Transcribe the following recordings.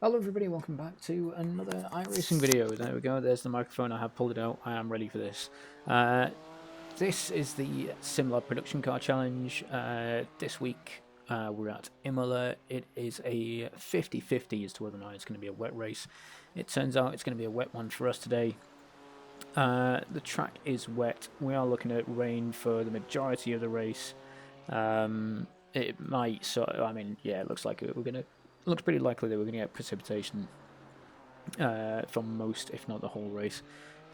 Hello everybody, welcome back to another iRacing video. There we go, there's the microphone, I have pulled it out, I am ready for this. This is the similar production car challenge. This week we're at Imola. It is a 50-50 as to whether or not it's going to be a wet race. It turns out it's going to be a wet one for us today. The track is wet, we are looking at rain for the majority of the race. It might, it looks like we're going to... looks pretty likely that we're going to get precipitation from most, if not the whole race.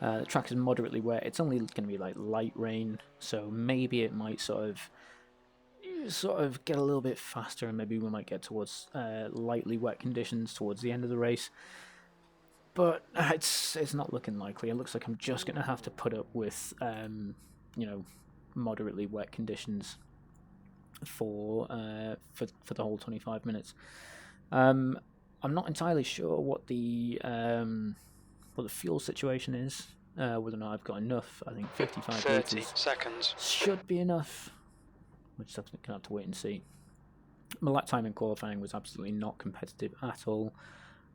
The track is moderately wet. It's only going to be like light rain, so maybe it might sort of get a little bit faster, and maybe we might get towards lightly wet conditions towards the end of the race. But it's not looking likely. It looks like I'm just going to have to put up with moderately wet conditions for the whole 25 minutes. I'm not entirely sure what the fuel situation is, whether or not I've got enough. I think 55 30 litres seconds should be enough. We're just going to have to wait and see. My lap time in qualifying was absolutely not competitive at all.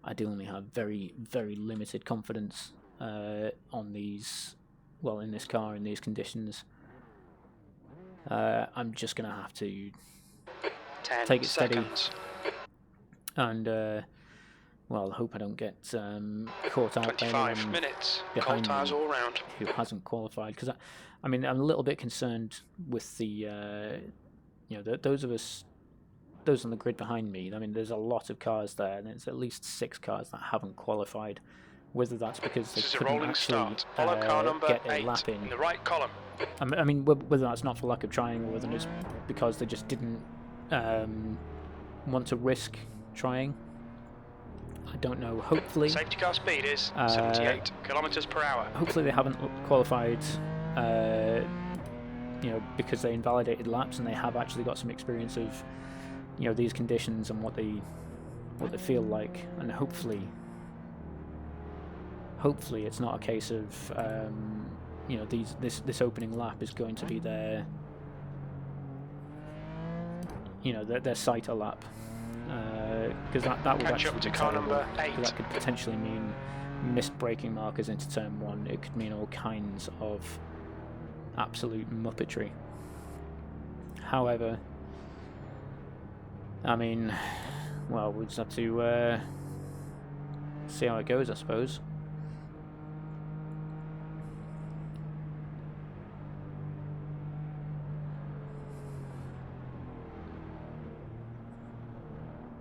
I do only have very, very limited confidence on these, in this car in these conditions. I'm just going to have to take it steady. And, hope I don't get caught out by anyone behind me all round. who hasn't qualified. Because, I'm a little bit concerned with the, those on the grid behind me. There's a lot of cars there, and there's at least 6 cars that haven't qualified. Whether that's because they couldn't actually get a lap in the right column. Whether that's not for lack of trying, or whether it's because they just didn't want to risk trying. I don't know. Hopefully, safety car speed is 78 kilometers per hour. Hopefully they haven't qualified, because they invalidated laps, and they have actually got some experience of, these conditions and what they feel like. And hopefully it's not a case of, this opening lap is going to be their, their sighter lap. Because that would actually be terrible, because that could potentially mean missed braking markers into turn 1. It could mean all kinds of absolute muppetry. However, we'll just have to see how it goes, I suppose.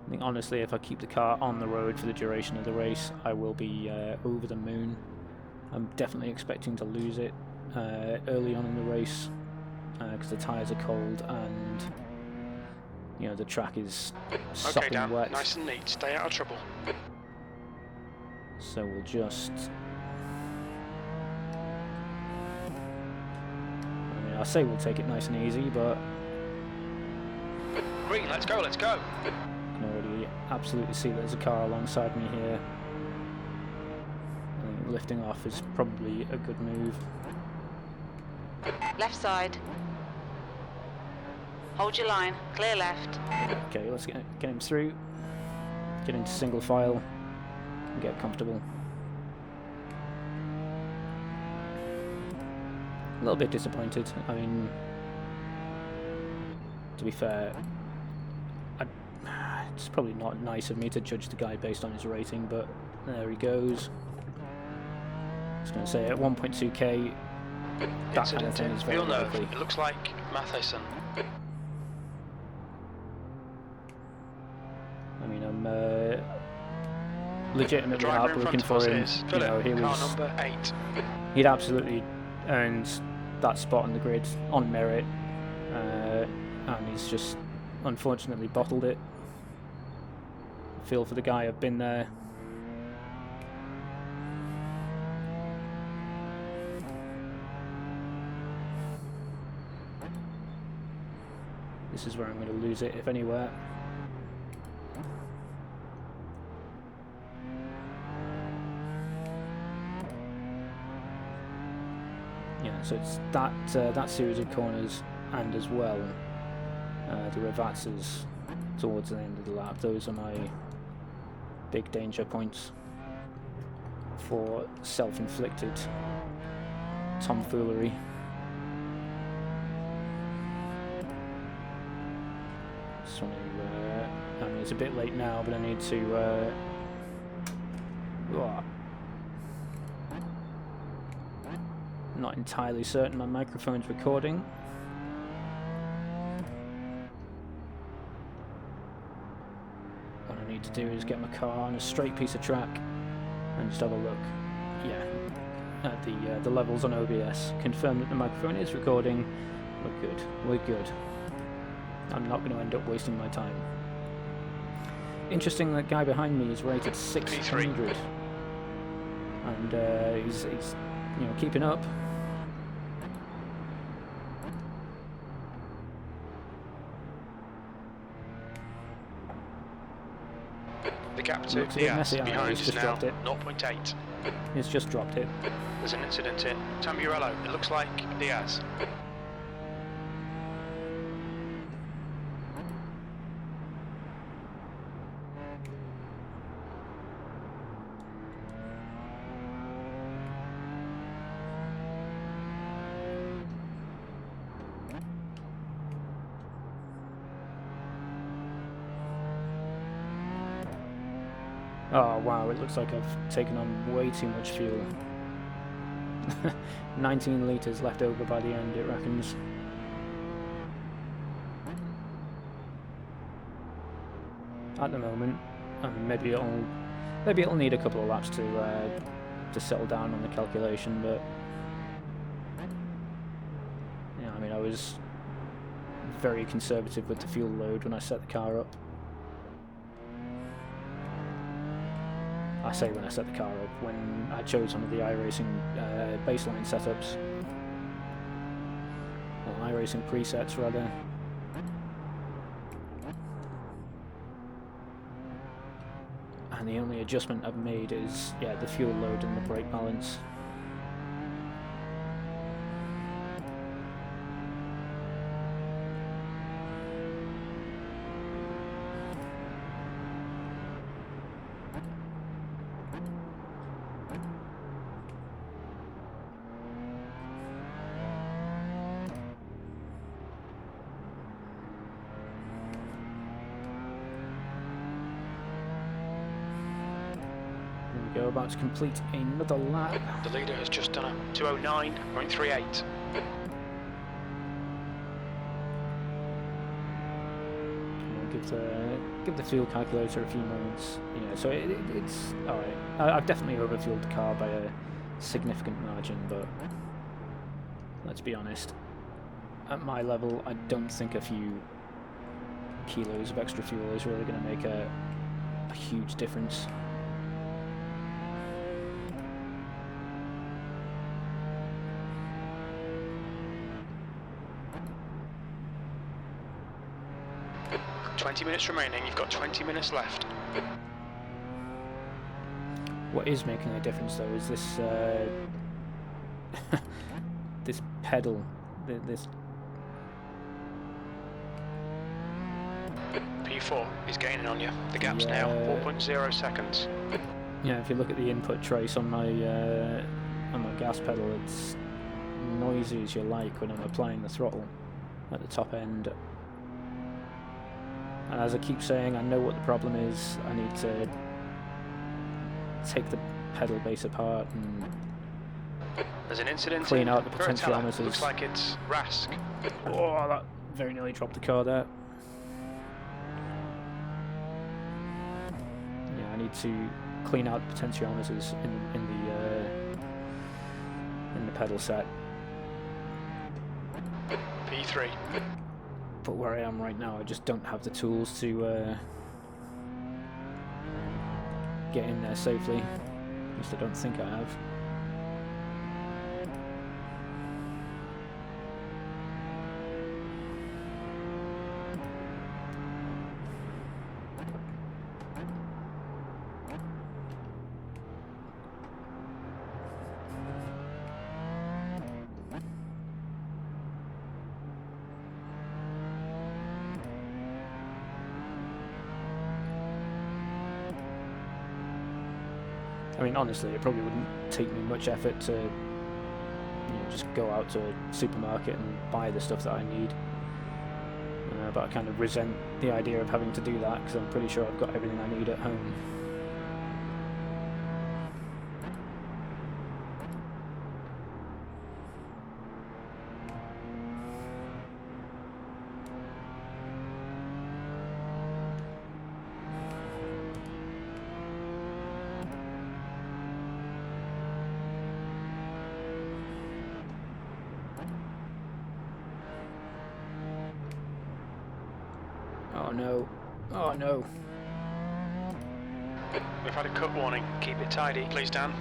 I think honestly, if I keep the car on the road for the duration of the race, I will be over the moon. I'm definitely expecting to lose it early on in the race, because the tyres are cold and the track is sopping wet. Nice and neat. Stay out of trouble. So we'll just... I say we'll take it nice and easy, but... Green, let's go, let's go! I can already absolutely see there's a car alongside me here. I think lifting off is probably a good move. Left side. Hold your line. Clear left. Okay, let's get him through. Get into single file and get comfortable. A little bit disappointed. To be fair, it's probably not nice of me to judge the guy based on his rating, but there he goes. I was going to say, at 1.2k, that kind of thing is very likely. It looks like Matheson. I'm legitimately heartbroken for him. He'd absolutely earned that spot on the grid on merit, and he's just unfortunately bottled it. I feel for the guy. I've been there. This is where I'm going to lose it, if anywhere. Yeah, so it's that series of corners, and as well the reversals towards the end of the lap. Those are my big danger points for self-inflicted tomfoolery. Just want to, I mean, it's a bit late now, but I need to, not entirely certain my microphone's recording. What I need to do is get my car on a straight piece of track and just have a look, yeah, at the levels on OBS. Confirm that the microphone is recording. We're good. We're good. I'm not going to end up wasting my time. Interesting, that guy behind me is rated 600, and he's you know, keeping up. The gap to Looks a bit Diaz messy, behind he's is just now dropped it. 0.8. He's just dropped it. There's an incident in Tamburello. It looks like Diaz. Oh wow, it looks like I've taken on way too much fuel. 19 litres left over by the end, it reckons. At the moment, I mean, maybe it'll need a couple of laps to settle down on the calculation, but yeah, I mean, I was very conservative with the fuel load when I set the car up. I say when I set the car up, when I chose one of the iRacing baseline setups, or iRacing presets rather. And the only adjustment I've made is, yeah, the fuel load and the brake balance. Go about to complete another lap. The leader has just done a 209.38. We'll give the fuel calculator a few moments. Yeah, so it's alright. I've definitely overfueled the car by a significant margin, but let's be honest. At my level, I don't think a few kilos of extra fuel is really going to make a huge difference. "20 minutes remaining, you've got 20 minutes left." What is making a difference though is this this pedal, this P4 is gaining on you. The gap's now 4.0 seconds. yeah. If you look at the input trace on my gas pedal, it's noisy as you like when I'm applying the throttle at the top end. And as I keep saying, I know what the problem is. I need to take the pedal base apart and There's an incident clean in out the Curatella. potentiometers. Looks like it's Rask. Oh, that very nearly dropped the car there. Yeah, I need to clean out the potentiometers in the pedal set. P3. But where I am right now, I just don't have the tools to get in there safely. At least I don't think I have. I mean, honestly, it probably wouldn't take me much effort to just go out to a supermarket and buy the stuff that I need. But I kind of resent the idea of having to do that because I'm pretty sure I've got everything I need at home. Oh no. Oh no. We've had a cut warning. Keep it tidy, please, Dan.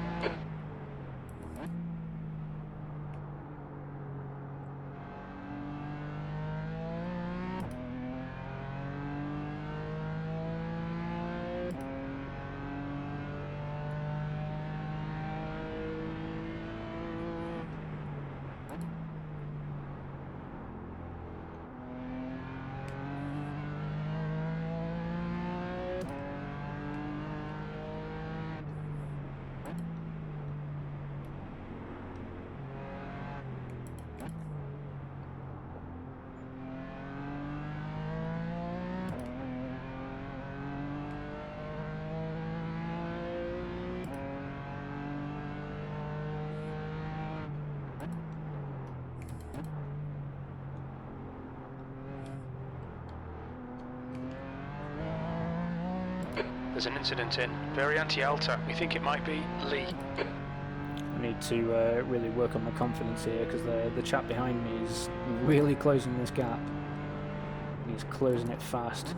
There's an incident in. Very anti-alta. We think it might be Lee. I need to really work on my confidence here because the chap behind me is really closing this gap. He's closing it fast.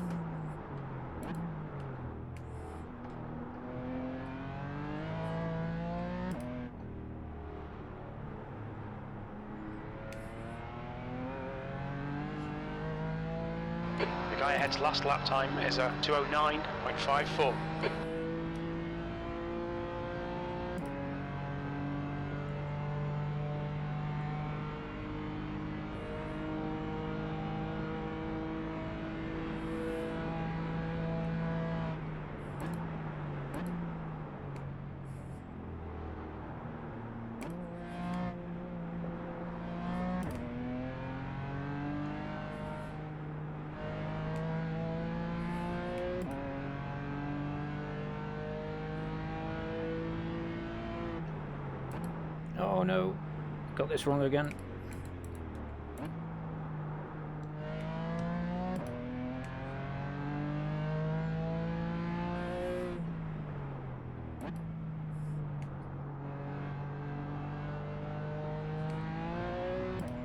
The guy ahead's last lap time is a 2:09.54. Oh no, got this wrong again.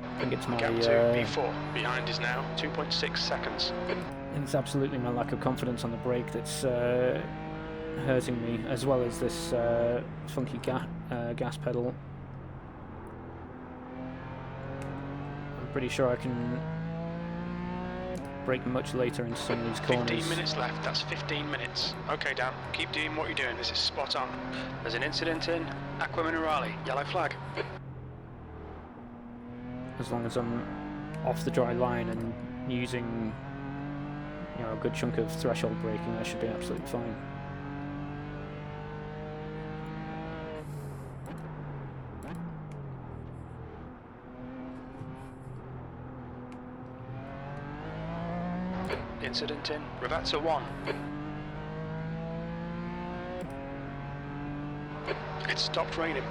I think it's my Gap to B4. Behind is now 2.6 seconds. it's absolutely my lack of confidence on the brake that's hurting me, as well as this funky gas pedal. I'm pretty sure I can brake much later into some of these corners. 15 minutes left, that's 15 minutes. Okay, Dan, keep doing what you're doing, this is spot on. There's an incident in Aqua Minerale, yellow flag. As long as I'm off the dry line and using a good chunk of threshold braking, I should be absolutely fine. Incident in Ravazza 1. It stopped raining.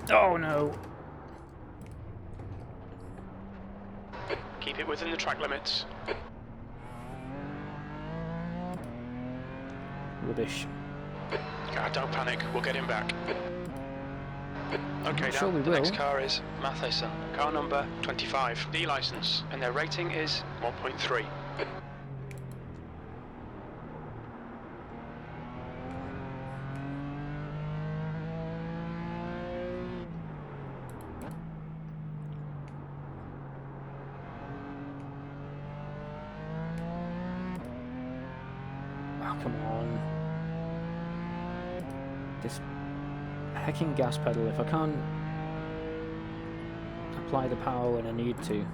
Oh no! Keep it within the track limits. Rubbish. God, don't panic, we'll get him back. Okay, Sure Dan, we the will. next car is Matheson, car number 25, D licence, and their rating is 1.3. Oh, come on. This hecking gas pedal, if I can't apply the power when I need to.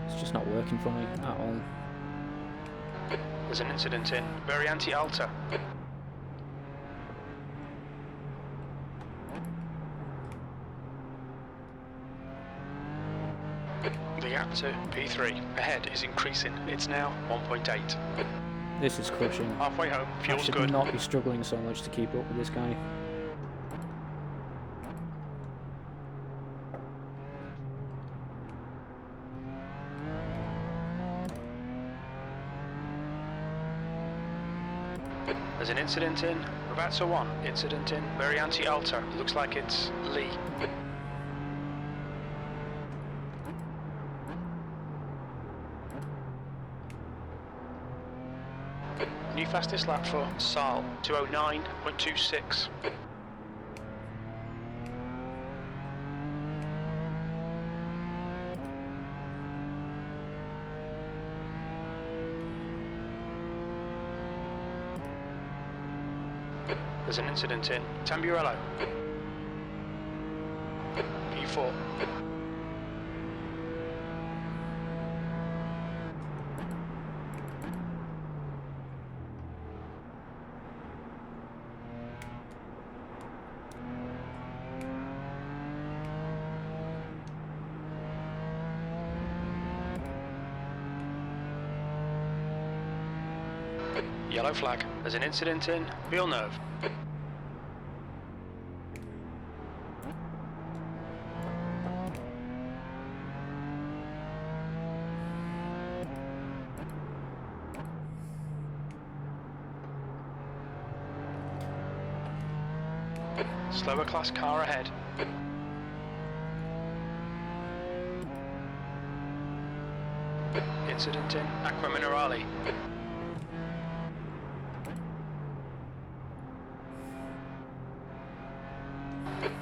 It's just not working for me at all. There's an incident in Variante Alta. The gap to P3 ahead is increasing. It's now 1.8. This is crushing. Halfway home, I fuel's should good. not be struggling so much to keep up with this guy. There's an incident in Ravazza 1. Incident in Variante Alta. Looks like it's Lee. New fastest lap for Saal, 209.26. There's an incident in Tamburello. P4. Yellow flag. There's an incident in Villeneuve. Slower class car ahead. Incident in Acqua Minerale.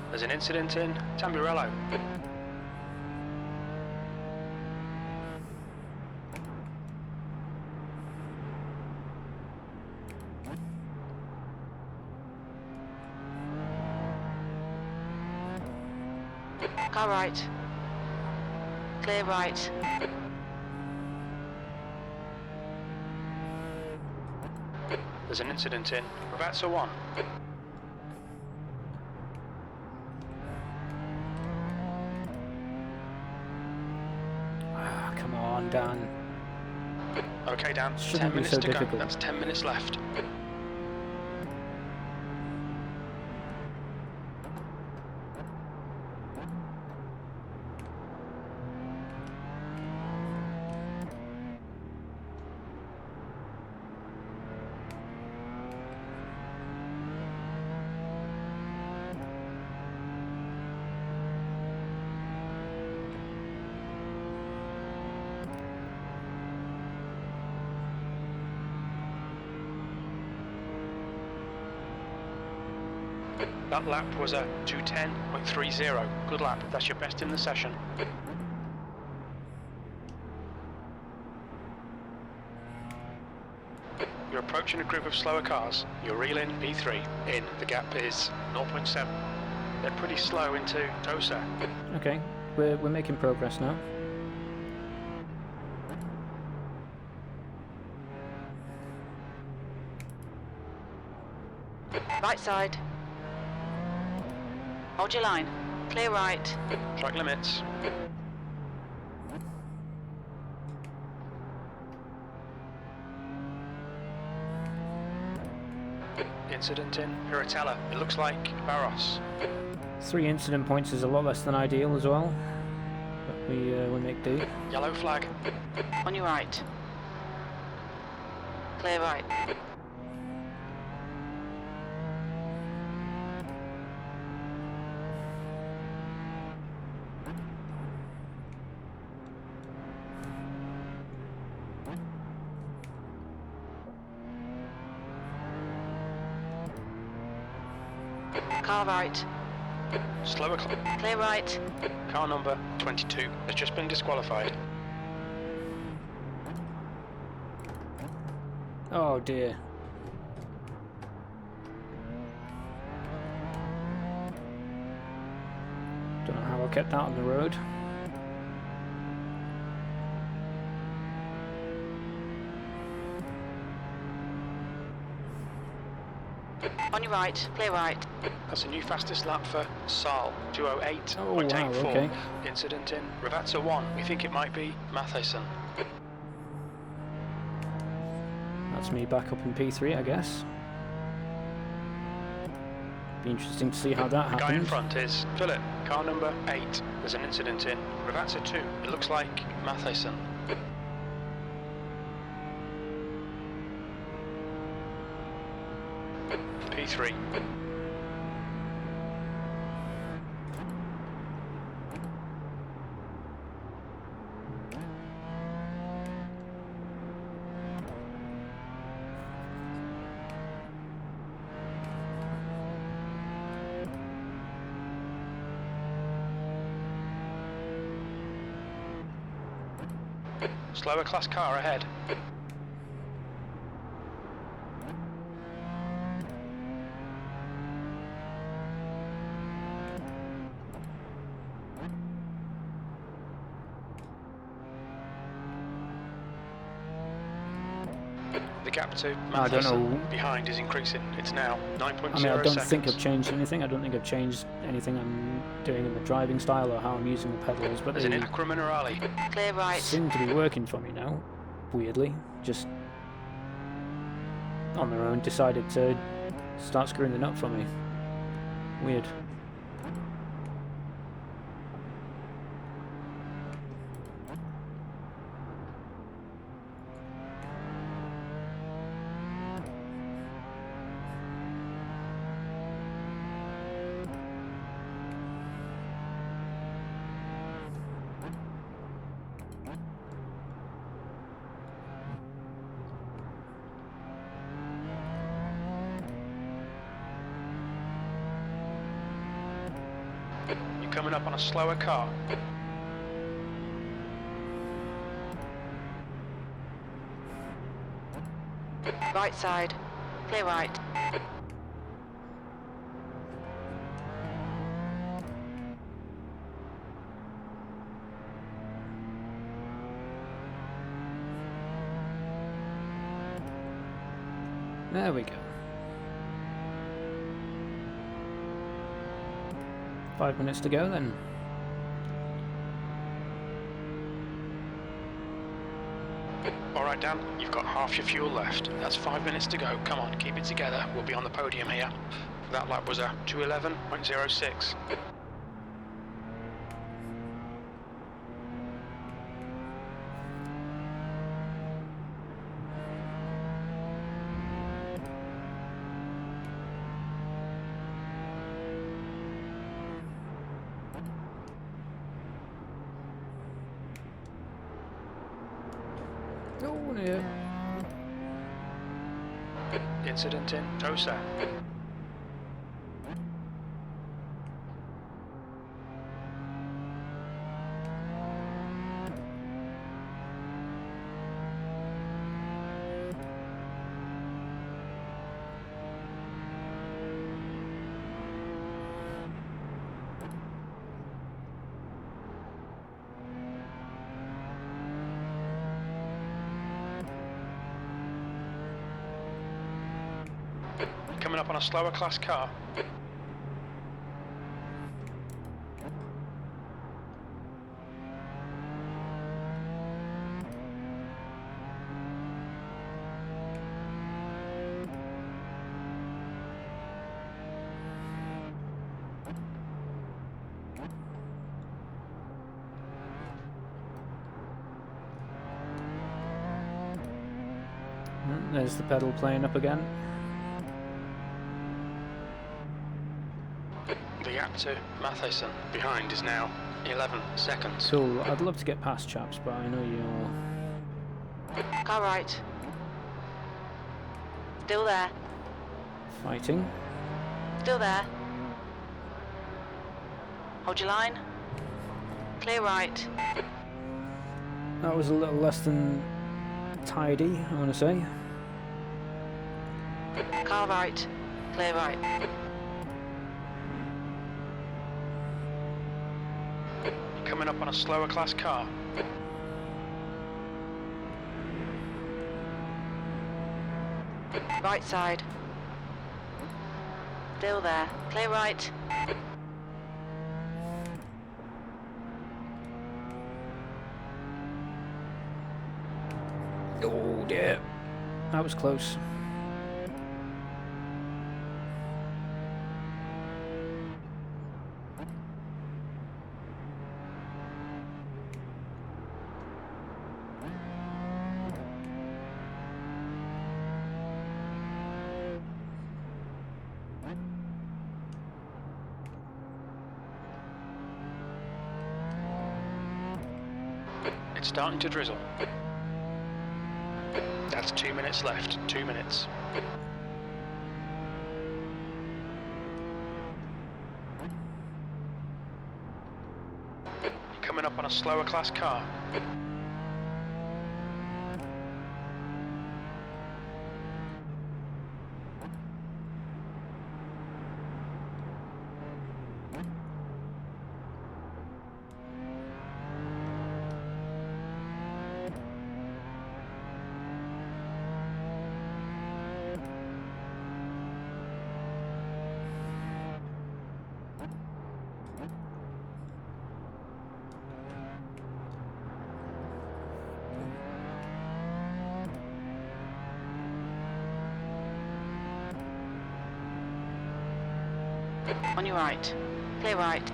There's an incident in Tamburello. Car right. Clear right. There's an incident in Ravazza 1. Ah, come on, Dan. Okay, Dan. Shouldn't 10 be minutes so to difficult. go. That's 10 minutes left. That lap was a 2:10.30. Good lap. That's your best in the session. You're approaching a group of slower cars. You're reeling P3 in. The gap is 0.7. They're pretty slow into Tosa. Okay, we're making progress now. Right side. Hold your line. Clear right. Track limits. Incident in Piratella. It looks like Barros. 3 incident points is a lot less than ideal as well, but we make do. Yellow flag. On your right. Clear right. Car right. Slower Clear right. car number 22 has just been disqualified. Oh dear. Don't know how I kept that on the road. On your right. Clear right. That's a new fastest lap for Sal, 208.84. Oh, wow, okay. Incident in Ravazza 1. We think it might be Matheson. That's me back up in P3, I guess. Be interesting to see how that The guy in happens. front is Philip, car number 8. There's an incident in Ravazza 2. It looks like Matheson. P3. Slower class car ahead. The gap to I don't Matheson know. behind is increasing. It's now 9.0 I mean, I don't seconds. think I've changed anything. I don't think I've changed anything I'm doing in the driving style or how I'm using the pedals, but There's they an Acqua Minerale. Clear right. seem to be working for me now. Weirdly, just on their own decided to start screwing the nut for me. Weird. You're coming up on a slower car. Right side. Clear right. There we go. 5 minutes to go then. Alright Dan, you've got half your fuel left. That's 5 minutes to go. Come on, keep it together. We'll be on the podium here. That lap was a 2:11.06. Oh, yeah. Incident in Tosa. Coming up on a slower class car. There's the pedal playing up again. The gap to Matheson behind is now 11 seconds. Cool. I'd love to get past chaps, but I know you're Car right. Still there. fighting. Still there. Hold your line. Clear right. That was a little less than tidy, I want to say. Car right. Clear right. You're coming up on a slower class car. Right side. Still there. Clear right. Oh dear, that was close. It's starting to drizzle. That's 2 minutes left. 2 minutes. You're coming up on a slower class car. On your right. Clear right.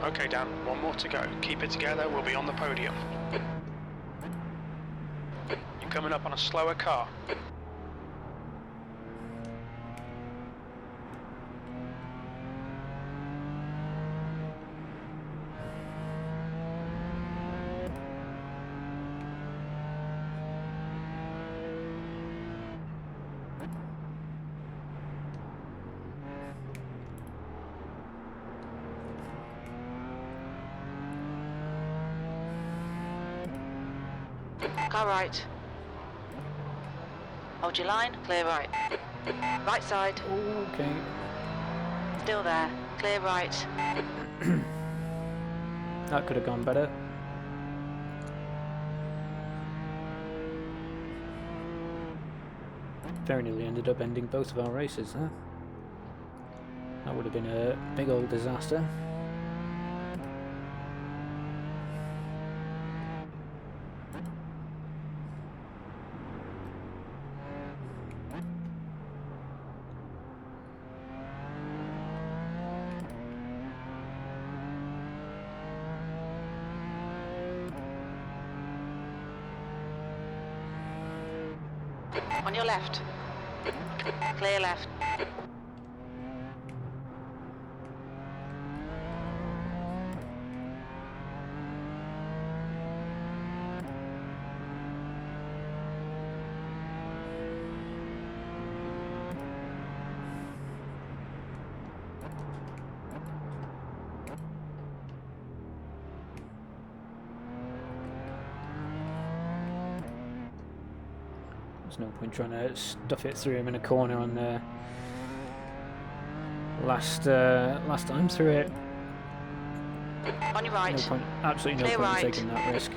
Okay, Dan, one more to go. Keep it together, we'll be on the podium. You're coming up on a slower car. Car right. Hold your line. Clear right. Right side. Okay. Still there. Clear right. That could have gone better. Very nearly ended up ending both of our races, huh? That would have been a big old disaster. On your left. Clear left. There's no point trying to stuff it through him in a corner on last time through it. On your No right. point, absolutely no Clear point in right. taking that risk.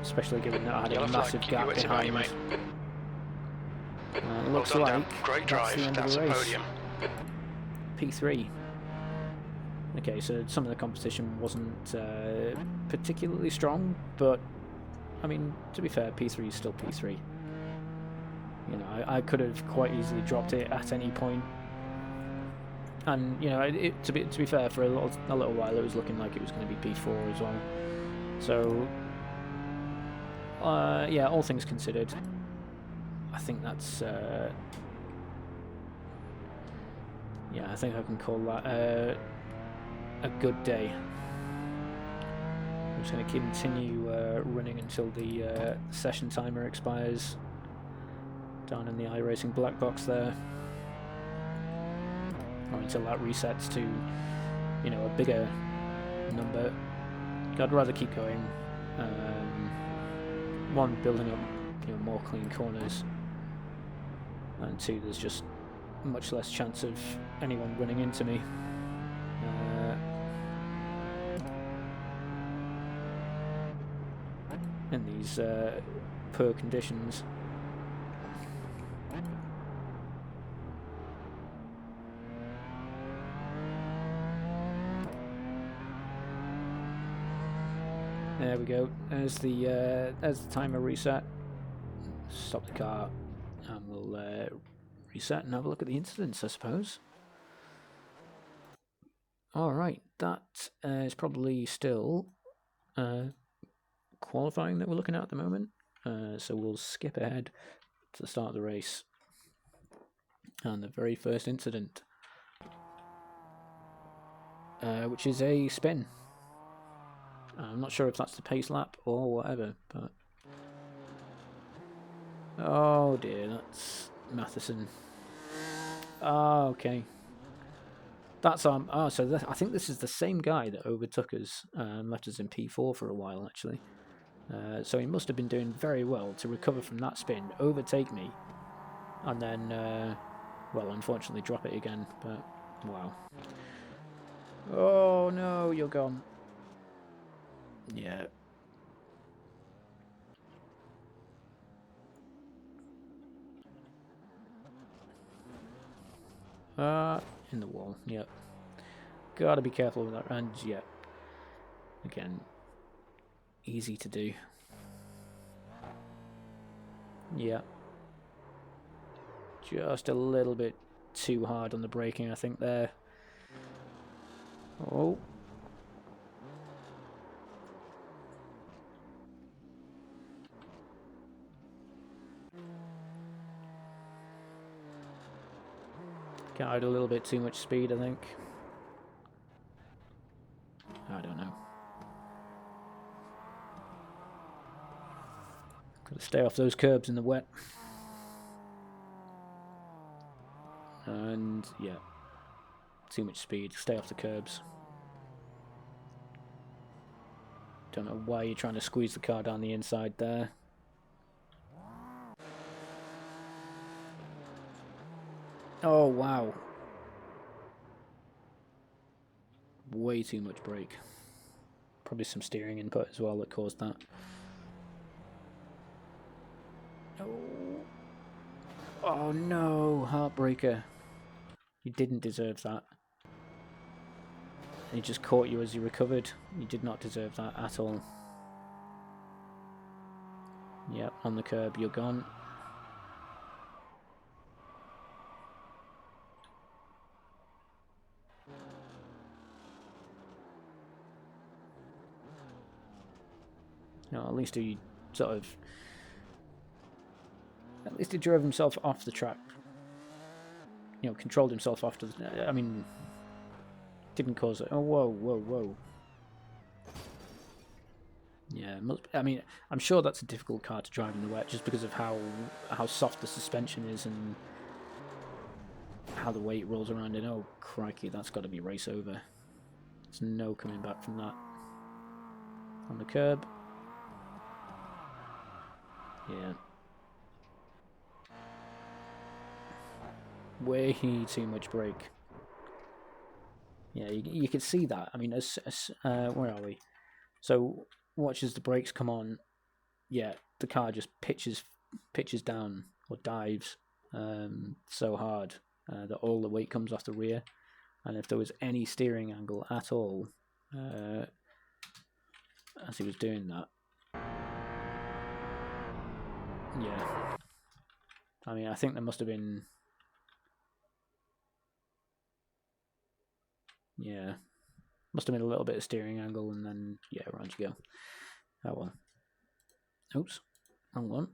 Especially given that I had Yellow a flag, massive keep your gap wits about behind you, me. mate. Looks Well done, like Dan. Great that's drive. the end That's of a the race. podium. P3. Okay, so some of the competition wasn't particularly strong, but I mean, to be fair, P3 is still P3. You know, I could have quite easily dropped it at any point. And you know, to be fair, for a little while, it was looking like it was going to be P4 as well. So, yeah, all things considered, I think that's yeah, I think I can call that a good day. I'm just going to continue running until the session timer expires. Down in the iRacing black box there, or until that resets to, you know, a bigger number. I'd rather keep going. One, building up, you know, more clean corners, and two, there's just much less chance of anyone running into me. In these poor conditions. There we go. There's the timer reset. Stop the car, and we'll reset and have a look at the incidents, I suppose. All right, that is probably still qualifying that we're looking at the moment. So we'll skip ahead to the start of the race and the very first incident, which is a spin. I'm not sure if that's the pace lap or whatever, but oh dear, that's Matheson. Oh, okay. That's so I think this is the same guy that overtook us and left us in P4 for a while, actually. So he must have been doing very well to recover from that spin, overtake me, and then, well, unfortunately drop it again. But wow. Oh no, you're gone. Yeah. In the wall. Yep. Gotta be careful with that. And yeah, again, easy to do. Yeah. Just a little bit too hard on the braking, I think, there. Oh. Carried a little bit too much speed, I think. I don't know. Gotta stay off those curbs in the wet. And yeah, too much speed. Stay off the curbs. Don't know why you're trying to squeeze the car down the inside there. Oh wow. Way too much brake. Probably some steering input as well that caused that. Oh, oh no, heartbreaker. You didn't deserve that. He just caught you as you recovered. You did not deserve that at all. Yep, on the curb, you're gone. No, at least he sort of... At least he drove himself off the track. You know, controlled himself off to the... I mean... Didn't cause it... Oh, whoa, whoa, whoa. Yeah, I mean, I'm sure that's a difficult car to drive in the wet just because of how soft the suspension is and how the weight rolls around in. Oh, crikey, that's got to be race over. There's no coming back from that. On the curb. Yeah. Way too much brake. Yeah, you could see that. I mean, where are we? So, watch as the brakes come on. Yeah, the car just pitches down or dives so hard that all the weight comes off the rear. And if there was any steering angle at all as he was doing that, yeah, I mean, I think there must have been... Yeah. Must have been a little bit of steering angle, and then, yeah, around you go. Oh, well. Oops. Wrong one.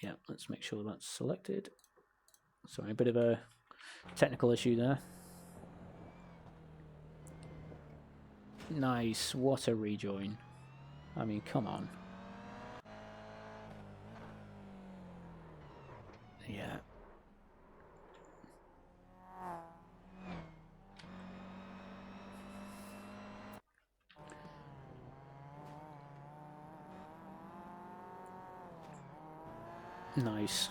Yeah, let's make sure that's selected. Sorry, a bit of a technical issue there. Nice. What a rejoin. I mean, come on. Yeah. Nice.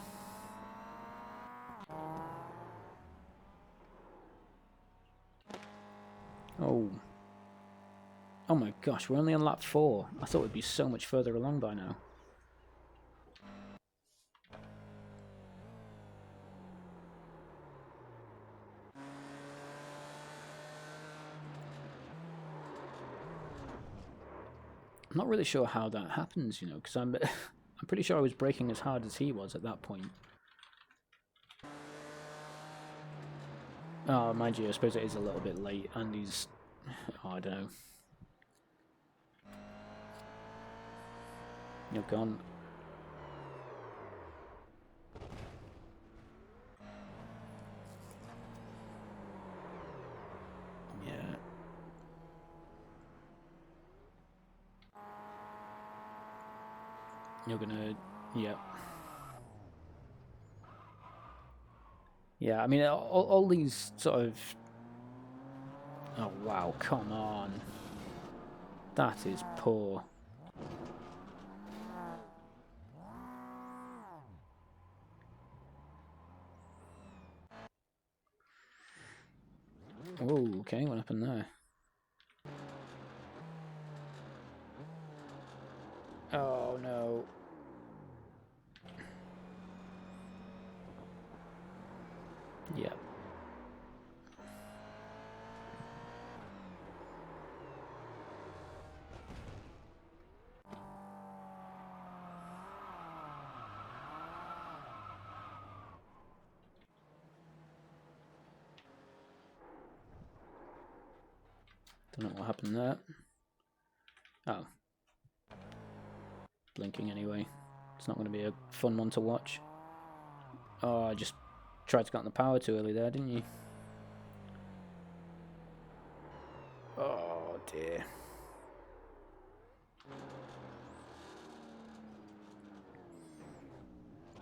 Oh. Oh my gosh, we're only on lap 4. I thought we'd be so much further along by now. I'm not really sure how that happens, you know, because I'm pretty sure I was braking as hard as he was at that point. Oh, mind you, I suppose it is a little bit late, and he's... Oh, I don't know. You're gone. Yeah. You're gonna... Yep. Yeah, I mean, all these sort of... Oh, wow, come on. That is poor. Oh, okay, what happened there? Oh, no. Yep. Don't know what happened there. Oh. Blinking anyway. It's not going to be a fun one to watch. Oh, I just tried to get on the power too early there, didn't you? Oh, dear.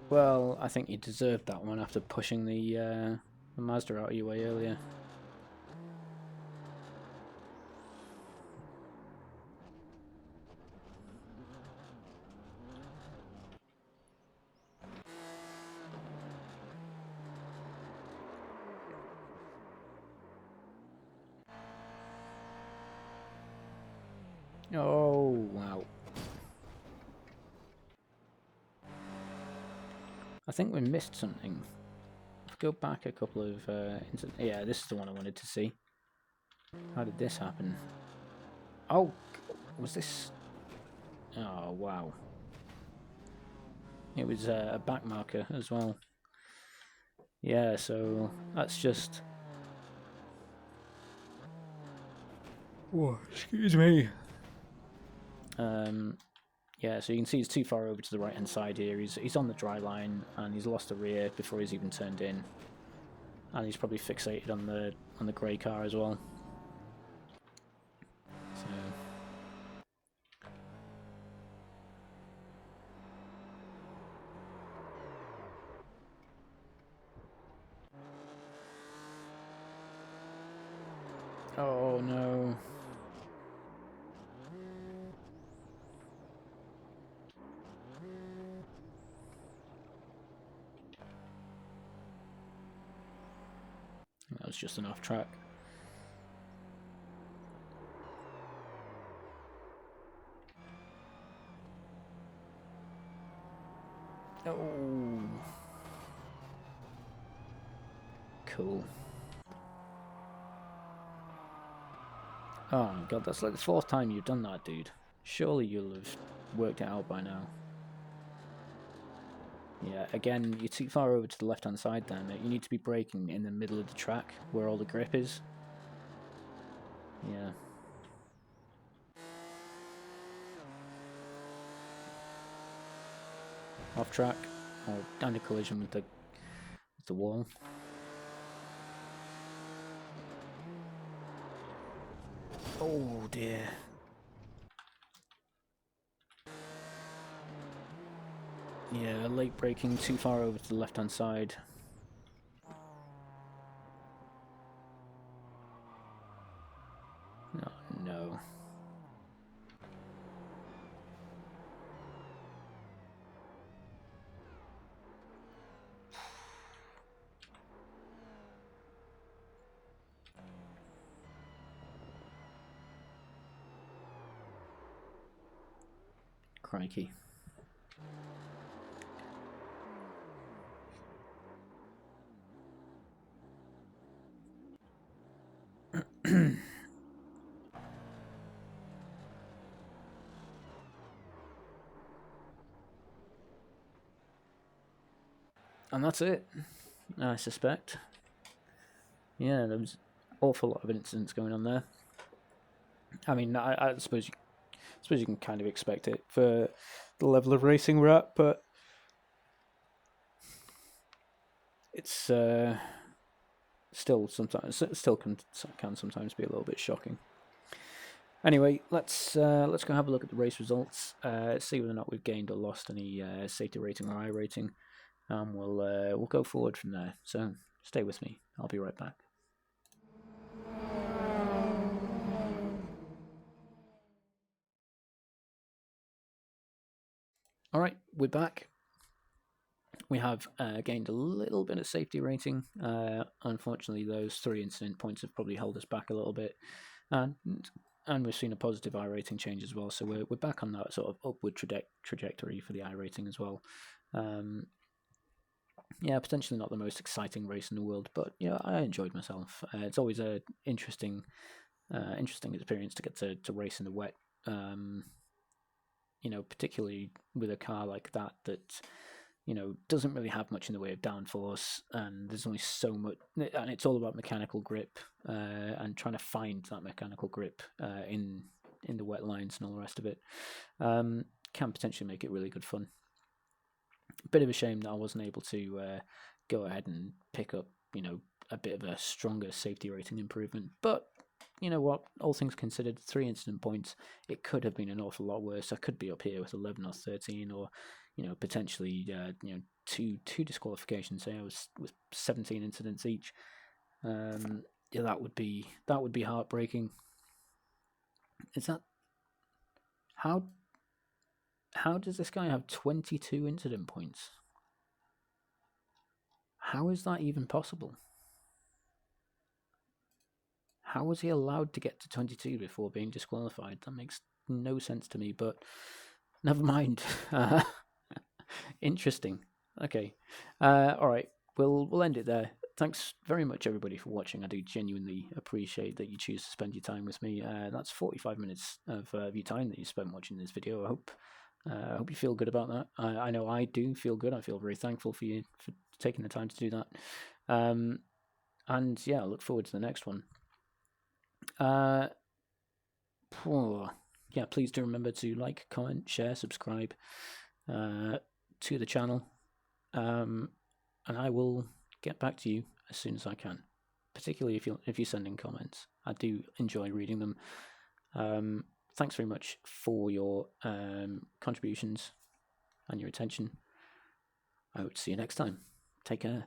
Well, I think you deserved that one after pushing the Mazda out of your way earlier. Oh, wow. I think we missed something. Go back a couple of... yeah, this is the one I wanted to see. How did this happen? Oh, was this... Oh, wow. It was a back marker as well. Yeah, so that's just... Oh, excuse me. Yeah, so you can see he's too far over to the right-hand side here. He's on the dry line, and he's lost the rear before he's even turned in. And he's probably fixated on the grey car as well. So... Oh, no. That was just an off track. Oh. Cool. Oh my god, that's like the 4th time you've done that, dude. Surely you'll have worked it out by now. Yeah, again, you're too far over to the left-hand side there, mate. You need to be braking in the middle of the track, where all the grip is. Yeah. Off track, or down to collision with the wall. Oh dear. Yeah, late braking, too far over to the left-hand side. No, no. Crikey. And that's it, I suspect. Yeah, there was an awful lot of incidents going on there. I mean, I suppose you can kind of expect it for the level of racing we're at, but it's still can sometimes be a little bit shocking. Anyway, let's go have a look at the race results. See whether or not we've gained or lost any safety rating or iRating. We'll go forward from there. So stay with me. I'll be right back. All right, we're back. We have gained a little bit of safety rating. Unfortunately, those 3 incident points have probably held us back a little bit, and we've seen a positive iRating change as well. So we're back on that sort of upward trajectory for the iRating as well. Yeah, potentially not the most exciting race in the world, but yeah, I enjoyed myself. It's always a interesting experience to get to race in the wet. Particularly with a car like that doesn't really have much in the way of downforce, and there's only so much, and it's all about mechanical grip and trying to find that mechanical grip in the wet lines and all the rest of it. Can potentially make it really good fun. Bit of a shame that I wasn't able to go ahead and pick up a bit of a stronger safety rating improvement, but you know what, all things considered, 3 incident points, it could have been an awful lot worse. I could be up here with 11 or 13, or potentially two disqualifications, say I was with 17 incidents each. Yeah, that would be heartbreaking. Is that how does this guy have 22 incident points? How is that even possible? How was he allowed to get to 22 before being disqualified? That makes no sense to me, but never mind. Interesting. Okay. All right. We'll end it there. Thanks very much, everybody, for watching. I do genuinely appreciate that you choose to spend your time with me. That's 45 minutes of your time that you spent watching this video. I hope you feel good about that. I know I do feel good. I feel very thankful for you for taking the time to do that. And yeah, I look forward to the next one. Yeah, please do remember to like, comment, share, subscribe to the channel, and I will get back to you as soon as I can. Particularly if you send in comments, I do enjoy reading them. Thanks very much for your contributions and your attention. I hope to see you next time. Take care.